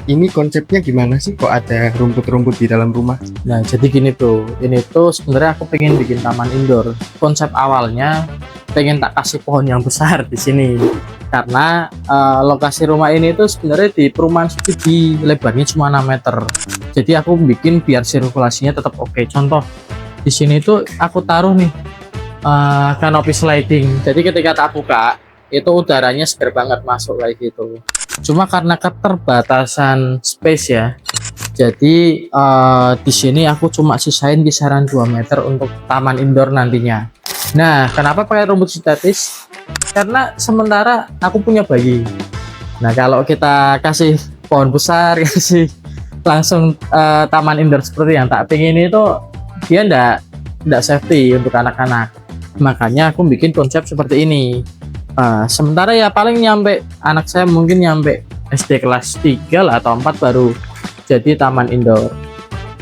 Ini konsepnya gimana sih? Kok ada rumput-rumput di dalam rumah? Nah, jadi gini bro, ini tuh sebenarnya aku pengen bikin taman indoor. Konsep awalnya pengen tak kasih pohon yang besar di sini, karena lokasi rumah ini tuh sebenarnya di perumahan studi, lebarnya cuma 6 meter. Jadi aku bikin biar sirkulasinya tetap oke. Contoh di sini tuh aku taruh nih kanopi sliding. Jadi ketika tak buka itu udaranya segar banget masuk kayak gitu. Cuma karena keterbatasan space ya, jadi di sini aku cuma sisain kisaran 2 meter untuk taman indoor nantinya. Nah, kenapa pakai rumput sintetis? Karena sementara aku punya bayi. Nah, kalau kita kasih pohon besar, kasih langsung taman indoor seperti yang tak pengen itu, dia ndak safety untuk anak-anak. Makanya aku bikin konsep seperti ini. Sementara ya paling nyampe anak saya mungkin nyampe SD kelas 3 lah atau 4 baru jadi taman indoor.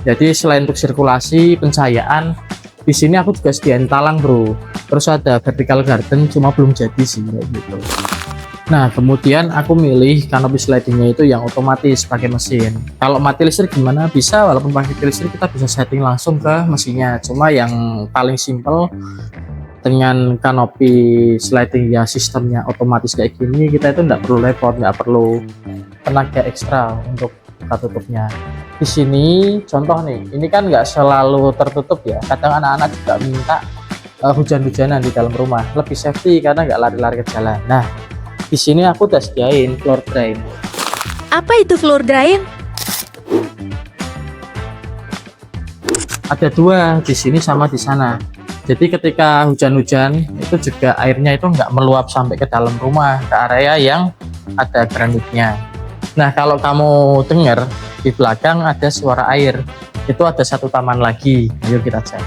Jadi selain untuk sirkulasi, pencahayaan, di sini aku juga sediain talang bro. Terus ada vertical garden, cuma belum jadi sih kayak gitu. Nah, kemudian aku milih kanopi slidingnya itu yang otomatis pakai mesin. Kalau mati listrik gimana? Bisa, walaupun pakai listrik kita bisa setting langsung ke mesinnya. Cuma yang paling simple dengan kanopi sliding ya sistemnya otomatis kayak gini, kita itu nggak perlu repot, nggak perlu tenaga ekstra untuk buka tutupnya. Di sini contoh nih, ini kan nggak selalu tertutup ya, kadang anak-anak juga minta hujan-hujanan di dalam rumah, lebih safety karena nggak lari-lari ke jalan. Nah, di sini aku udah sediain floor drain. Apa itu floor drain? Ada dua di sini sama di sana. Jadi ketika hujan-hujan itu juga airnya itu nggak meluap sampai ke dalam rumah, ke area yang ada granitnya. Nah, kalau kamu dengar di belakang ada suara air, itu ada satu taman lagi. Ayo kita cek.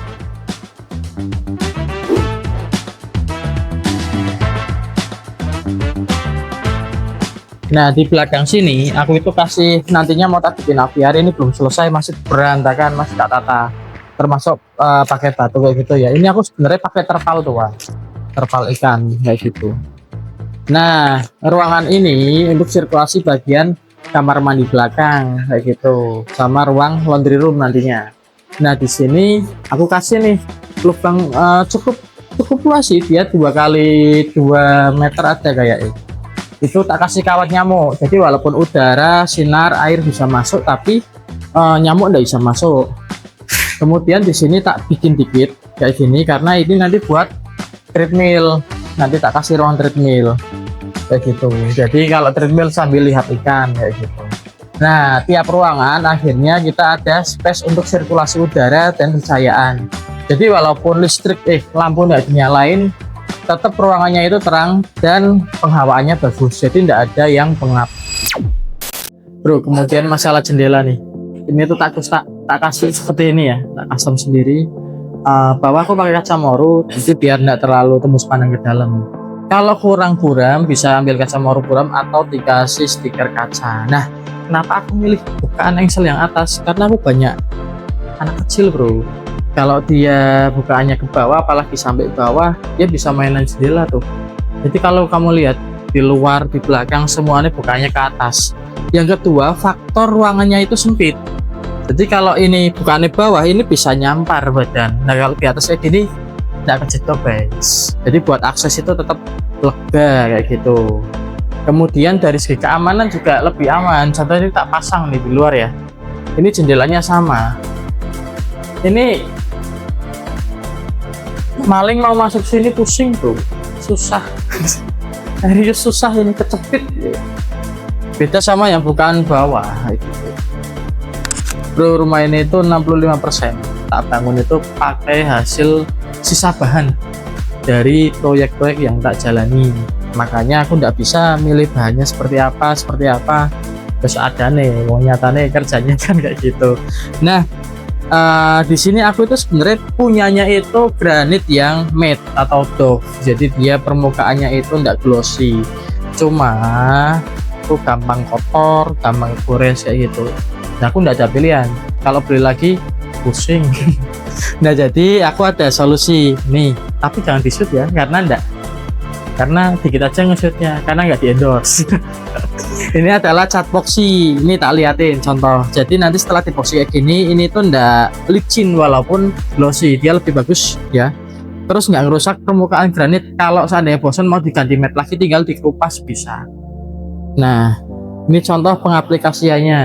Nah, di belakang sini aku itu kasih nantinya mau tak bikin apiari, ini belum selesai, masih berantakan, masih tak tata. Termasuk pakai batu kayak gitu ya. Ini aku sebenarnya pakai terpal tuh, Wak. Terpal ikan kayak gitu. Nah, ruangan ini untuk sirkulasi bagian kamar mandi belakang kayak gitu, sama ruang laundry room nantinya. Nah, di sini aku kasih nih lubang cukup luas sih, dia 2 kali 2 meter ada kayak itu. Tak kasih kawat nyamuk. Jadi walaupun udara, sinar, air bisa masuk, tapi nyamuk enggak bisa masuk. Kemudian di sini tak bikin dikit kayak gini karena ini nanti buat treadmill. Nanti tak kasih ruang treadmill kayak gitu. Jadi kalau treadmill sambil lihat ikan kayak gitu. Nah, tiap ruangan akhirnya kita ada space untuk sirkulasi udara dan pencahayaan. Jadi walaupun listrik lampu nggak dinyalain, tetap ruangannya itu terang dan penghawaannya bagus. Jadi tidak ada yang pengap. Bro, kemudian masalah jendela nih. Ini tuh tak kasih seperti ini ya, tak custom sendiri. Bawah aku pakai kaca moru, jadi biar tidak terlalu tembus pandang ke dalam. Kalau kurang buram bisa ambil kaca moru buram atau dikasih stiker kaca. Nah, kenapa aku milih bukaan engsel yang atas? Karena aku banyak anak kecil bro. Kalau dia bukaannya ke bawah, apalagi sampai bawah, dia bisa mainan jendela tuh. Jadi kalau kamu lihat di luar, di belakang, semuanya bukaannya ke atas. Yang kedua, faktor ruangannya itu sempit. Jadi kalau ini bukannya bawah, ini bisa nyampar badan. Nah, kalau di atas kayak gini nggak kejedot guys. Jadi buat akses itu tetap lega kayak gitu. Kemudian dari segi keamanan juga lebih aman. Contohnya tak pasang nih di luar ya. Ini jendelanya sama. Ini maling mau masuk sini pusing tuh, susah. Serius susah ini, kecepit. Beda sama yang bukan bawah gitu. Bro, rumah ini itu 65% tak bangun itu pakai hasil sisa bahan dari proyek-proyek yang tak jalani. Makanya aku nggak bisa milih bahannya seperti apa terus ada nih mau nyatane kerjanya kan kayak gitu. Nah, di sini aku itu sebenarnya punyanya itu granit yang matte atau doff, jadi dia permukaannya itu nggak glossy, cuma aku gampang kotor, gampang gores kayak gitu. Nah, aku nggak ada pilihan, kalau beli lagi pusing. Nah, jadi aku ada solusi nih, tapi jangan di shoot ya, karena karena dikit aja nge-shootnya karena nggak di endorse. Ini adalah cat epoxy, ini tak liatin contoh. Jadi nanti setelah di epoxy kayak gini, ini tuh ndak licin walaupun glossy, dia lebih bagus ya. Terus nggak ngerusak permukaan granit. Kalau seandainya bosan mau diganti matte lagi, tinggal dikelupas bisa. Nah, ini contoh pengaplikasiannya.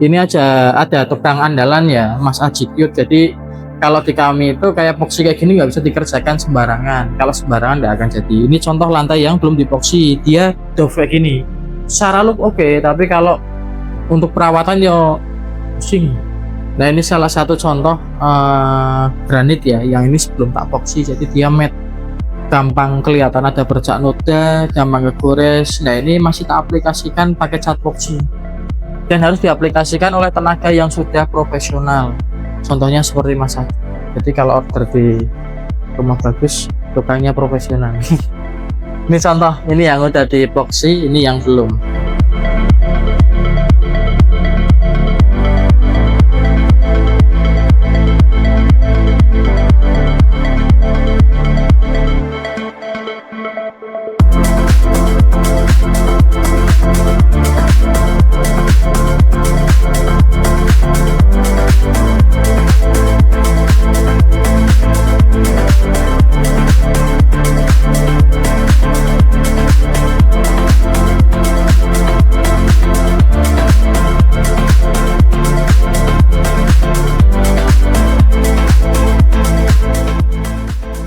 Ini aja ada tukang andalan ya, Mas Aji Cute. Jadi kalau di kami itu kayak epoxy kayak gini nggak bisa dikerjakan sembarangan. Kalau sembarangan nggak akan jadi. Ini contoh lantai yang belum dipoxy, dia doff kayak gini. Secara look oke, tapi kalau untuk perawatan yo pusing. Nah ini salah satu contoh granit ya, yang ini sebelum tak epoxy, jadi dia matte, gampang kelihatan ada bercak noda, gampang kegores. Nah ini masih tak aplikasikan pakai cat epoxy dan harus diaplikasikan oleh tenaga yang sudah profesional. Contohnya seperti Mas Adi. Jadi kalau order di rumah bagus, tukangnya profesional. Ini contoh, ini yang udah di epoxy, ini yang belum.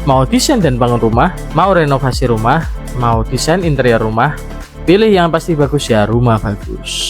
Mau desain dan bangun rumah, mau renovasi rumah, mau desain interior rumah, pilih yang pasti bagus ya, Rumah Bagus.